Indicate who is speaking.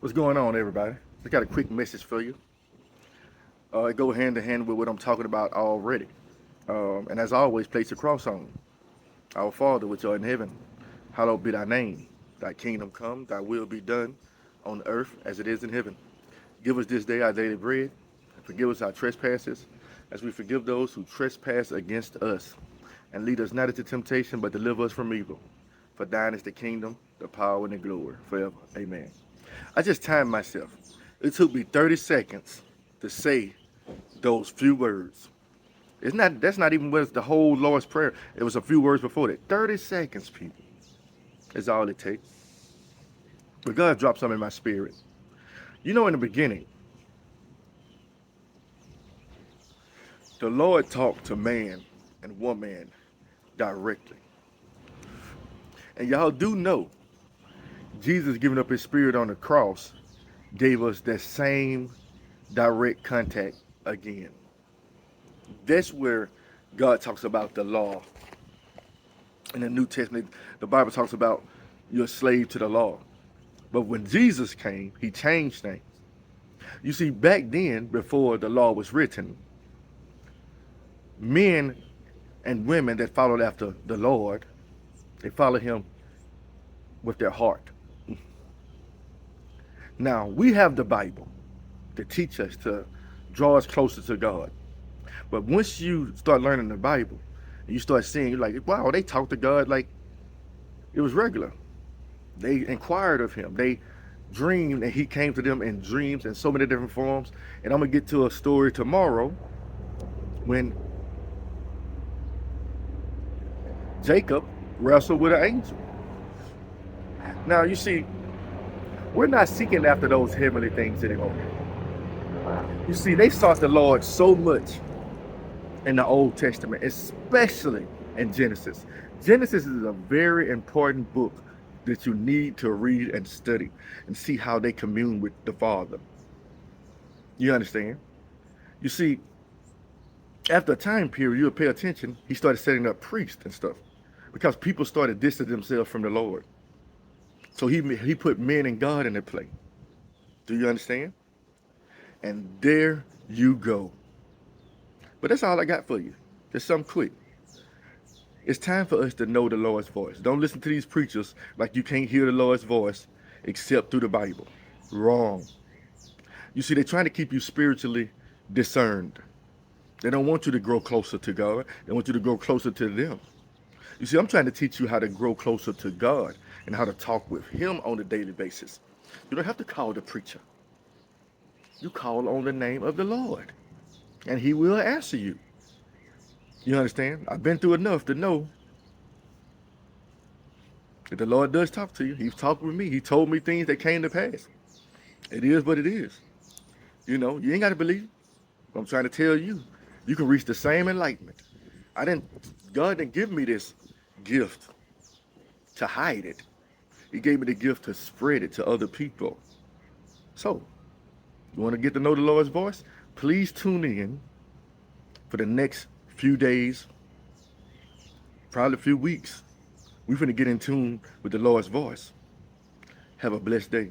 Speaker 1: What's going on, everybody? I got a quick message for you. It go hand in hand with what I'm talking about already. And as always, place your cross on. Our Father, which art in heaven, hallowed be thy name. Thy kingdom come, thy will be done on earth as it is in heaven. Give us this day our daily bread, and forgive us our trespasses, as we forgive those who trespass against us. And lead us not into temptation, but deliver us from evil. For thine is the kingdom, the power, and the glory, forever. Amen. I just timed myself. It took me 30 seconds to say those few words. That's not even what the whole Lord's Prayer. It was a few words before that. 30 seconds, people. Is all it takes. But God dropped something in my spirit. You know, in the beginning, the Lord talked to man and woman directly. And y'all do know Jesus giving up his spirit on the cross gave us that same direct contact again. That's where God talks about the law. In the New Testament, the Bible talks about you're a slave to the law. But when Jesus came, he changed things. You see, back then, before the law was written, men and women that followed after the Lord, they followed him with their heart. Now, we have the Bible to teach us, to draw us closer to God. But once you start learning the Bible, and you start seeing, you're like, wow, they talk to God like it was regular. They inquired of him. They dreamed, and he came to them in dreams in so many different forms. And I'm going to get to a story tomorrow when Jacob wrestled with an angel. Now, you see, we're not seeking after those heavenly things anymore. You see, they sought the Lord so much in the Old Testament, especially in Genesis. Genesis is a very important book that you need to read and study and see how they commune with the Father. You understand? You see, after a time period, you'll pay attention, he started setting up priests and stuff because people started distancing themselves from the Lord. So he put men and God in their place. Do you understand? And there you go. But that's all I got for you. Just something quick. It's time for us to know the Lord's voice. Don't listen to these preachers like you can't hear the Lord's voice except through the Bible. Wrong. You see, they're trying to keep you spiritually discerned. They don't want you to grow closer to God. They want you to grow closer to them. You see, I'm trying to teach you how to grow closer to God and how to talk with him on a daily basis. You don't have to call the preacher. You call on the name of the Lord, and he will answer you. You understand? I've been through enough to know that the Lord does talk to you. He's talked with me. He told me things that came to pass. It is what it is. You know, you ain't got to believe it. I'm trying to tell you, you can reach the same enlightenment. God didn't give me this gift to hide it. He gave me the gift to spread it to other people. So, you want to get to know the Lord's voice? Please tune in for the next few days, probably a few weeks. We're going to get in tune with the Lord's voice. Have a blessed day.